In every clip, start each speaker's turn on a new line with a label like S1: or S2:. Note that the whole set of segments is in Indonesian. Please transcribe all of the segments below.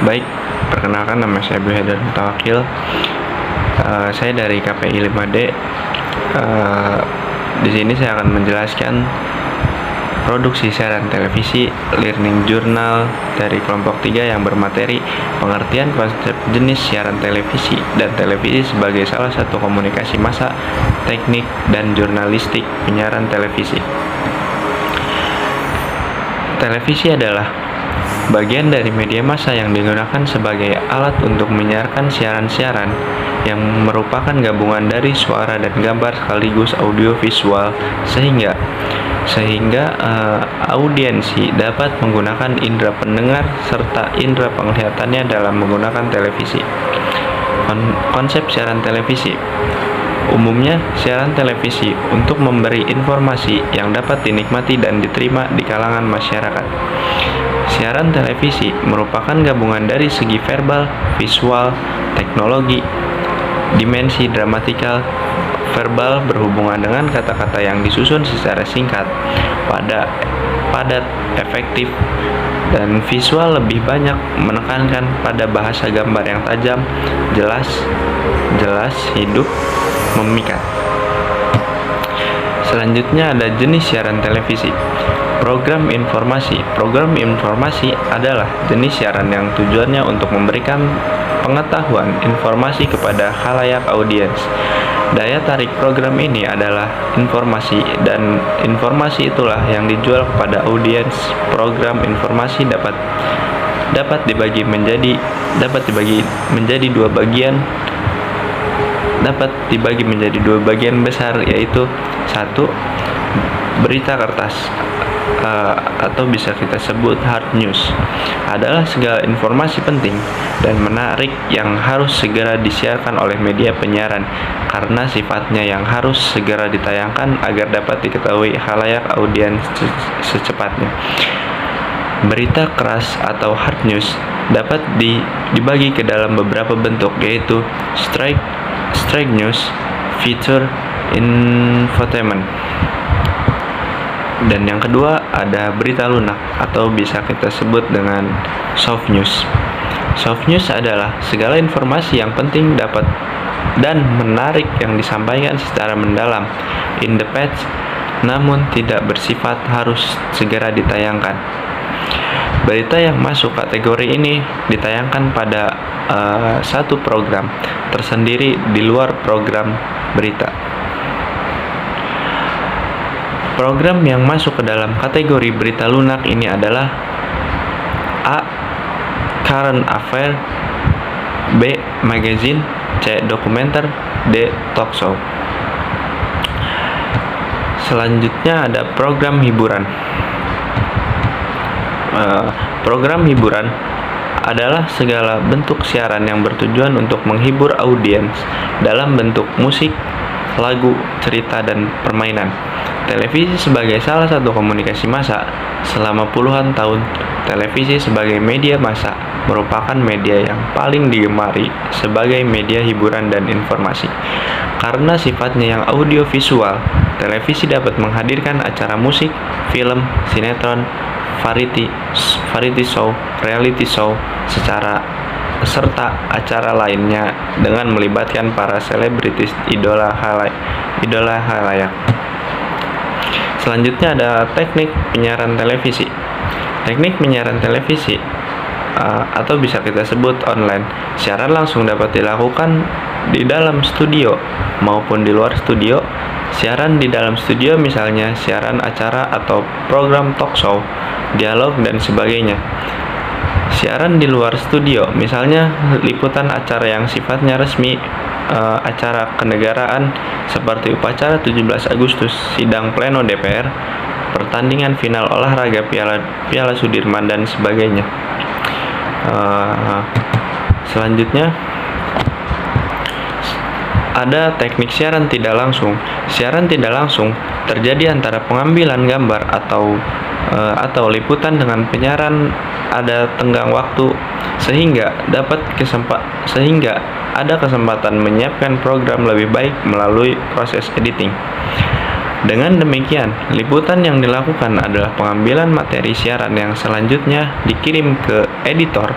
S1: Baik, perkenalkan nama saya Abdul Haidar Mutawakil. Saya dari KPI 5D. Di sini saya akan menjelaskan produksi siaran televisi, learning journal dari kelompok 3 yang bermateri pengertian konsep jenis siaran televisi dan televisi sebagai salah satu komunikasi massa, teknik, dan jurnalistik penyiaran televisi. Televisi adalah bagian dari media massa yang digunakan sebagai alat untuk menyiarkan siaran-siaran yang merupakan gabungan dari suara dan gambar sekaligus audio visual sehingga audiensi dapat menggunakan indera pendengar serta indera penglihatannya dalam menggunakan televisi. Konsep siaran televisi umumnya siaran televisi untuk memberi informasi yang dapat dinikmati dan diterima di kalangan masyarakat. Siaran televisi merupakan gabungan dari segi verbal, visual, teknologi, dimensi dramatikal. Verbal berhubungan dengan kata-kata yang disusun secara singkat, padat, efektif, dan visual lebih banyak menekankan pada bahasa gambar yang tajam, jelas, hidup, memikat. Selanjutnya ada jenis siaran televisi. Program informasi. Program informasi adalah jenis siaran yang tujuannya untuk memberikan pengetahuan informasi kepada khalayak audiens. Daya tarik program ini adalah informasi, dan informasi itulah yang dijual kepada audiens. Program informasi dapat dibagi menjadi dua bagian besar, yaitu satu, berita kertas atau bisa kita sebut hard news adalah segala informasi penting dan menarik yang harus segera disiarkan oleh media penyiaran karena sifatnya yang harus segera ditayangkan agar dapat diketahui khalayak audiens secepatnya. Berita keras atau hard news dapat dibagi ke dalam beberapa bentuk, yaitu straight news, feature, infotainment. Dan yang kedua ada berita lunak atau bisa kita sebut dengan soft news. Soft news adalah segala informasi yang penting dapat dan menarik yang disampaikan secara mendalam, in depth, namun tidak bersifat harus segera ditayangkan. Berita yang masuk kategori ini ditayangkan pada satu program tersendiri di luar program berita. Program yang masuk ke dalam kategori berita lunak ini adalah A. Current affair, B. Magazine, C. Dokumenter, D. Talk show. Selanjutnya ada program hiburan. Program hiburan adalah segala bentuk siaran yang bertujuan untuk menghibur audiens dalam bentuk musik, lagu, cerita, dan permainan. Televisi sebagai salah satu komunikasi massa selama puluhan tahun. Televisi sebagai media massa merupakan media yang paling digemari sebagai media hiburan dan informasi. Karena sifatnya yang audio visual, televisi dapat menghadirkan acara musik, film, sinetron, variety show, reality show, serta acara lainnya dengan melibatkan para selebritis idola halayak. Selanjutnya ada teknik penyiaran televisi. Teknik penyiaran televisi atau bisa kita sebut online. Siaran langsung dapat dilakukan di dalam studio maupun di luar studio. Siaran di dalam studio misalnya siaran acara atau program talk show, dialog, dan sebagainya. Siaran di luar studio misalnya liputan acara yang sifatnya resmi, acara kenegaraan seperti upacara 17 Agustus, sidang pleno DPR, pertandingan final olahraga Piala Sudirman, dan sebagainya. Selanjutnya ada teknik siaran tidak langsung. Siaran tidak langsung terjadi antara pengambilan gambar atau liputan dengan penyiaran ada tenggang waktu sehingga ada kesempatan menyiapkan program lebih baik melalui proses editing. Dengan demikian, liputan yang dilakukan adalah pengambilan materi siaran yang selanjutnya dikirim ke editor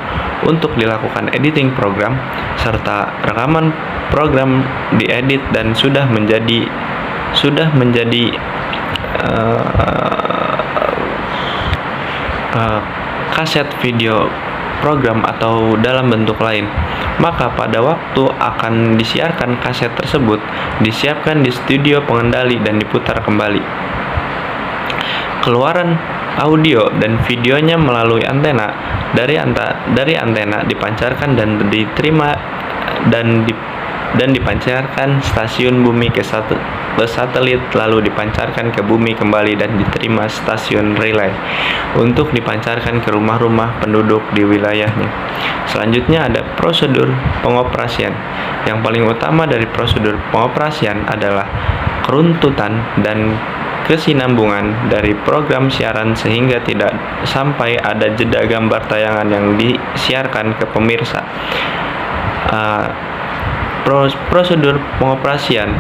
S1: untuk dilakukan editing program, serta rekaman program diedit dan sudah menjadi kaset video program atau dalam bentuk lain. Maka pada waktu akan disiarkan kaset tersebut disiapkan di studio pengendali dan diputar kembali. Keluaran audio dan videonya melalui antena dari antena dipancarkan dan diterima dan dipancarkan stasiun bumi ke satelit, lalu dipancarkan ke bumi kembali dan diterima stasiun relay untuk dipancarkan ke rumah-rumah penduduk di wilayahnya. Selanjutnya ada prosedur pengoperasian. Yang paling utama dari prosedur pengoperasian adalah keruntutan dan kesinambungan dari program siaran sehingga tidak sampai ada jeda gambar tayangan yang disiarkan ke pemirsa. Prosedur pengoperasian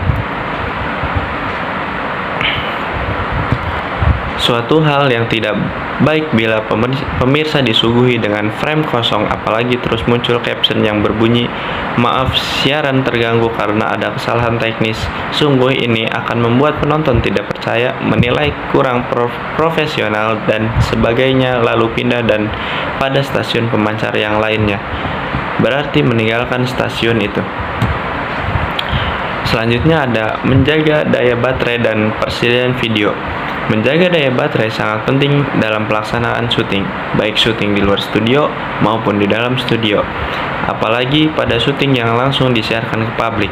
S1: suatu hal yang tidak baik bila pemirsa disuguhi dengan frame kosong, apalagi terus muncul caption yang berbunyi, "Maaf, siaran terganggu karena ada kesalahan teknis." Sungguh ini akan membuat penonton tidak percaya, menilai kurang profesional dan sebagainya, lalu pindah dan pada stasiun pemancar yang lainnya. Berarti meninggalkan stasiun itu. Selanjutnya ada menjaga daya baterai dan persediaan video. Menjaga daya baterai sangat penting dalam pelaksanaan syuting, baik syuting di luar studio maupun di dalam studio. Apalagi pada syuting yang langsung disiarkan ke publik.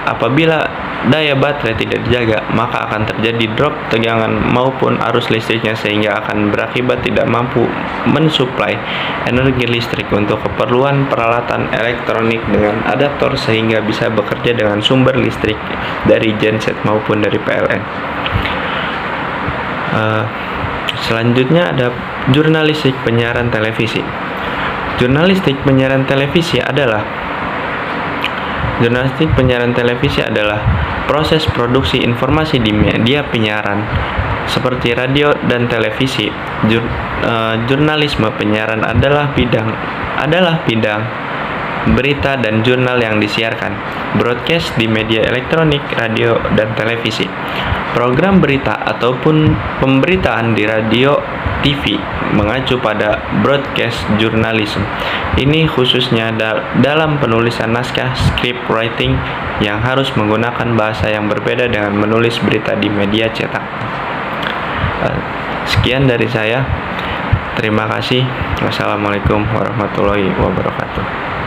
S1: Apabila daya baterai tidak dijaga, maka akan terjadi drop tegangan maupun arus listriknya sehingga akan berakibat tidak mampu mensuplai energi listrik untuk keperluan peralatan elektronik dengan adaptor sehingga bisa bekerja dengan sumber listrik dari genset maupun dari PLN. Selanjutnya ada jurnalistik penyiaran televisi. Jurnalistik penyiaran televisi adalah proses produksi informasi di media penyiaran seperti radio dan televisi. Jurnalisme penyiaran adalah bidang berita dan jurnal yang disiarkan, broadcast di media elektronik, radio, dan televisi. Program berita ataupun pemberitaan di radio, TV mengacu pada broadcast journalism. Ini khususnya dalam penulisan naskah script writing yang harus menggunakan bahasa yang berbeda dengan menulis berita di media cetak. Sekian dari saya. Terima kasih. Wassalamualaikum warahmatullahi wabarakatuh.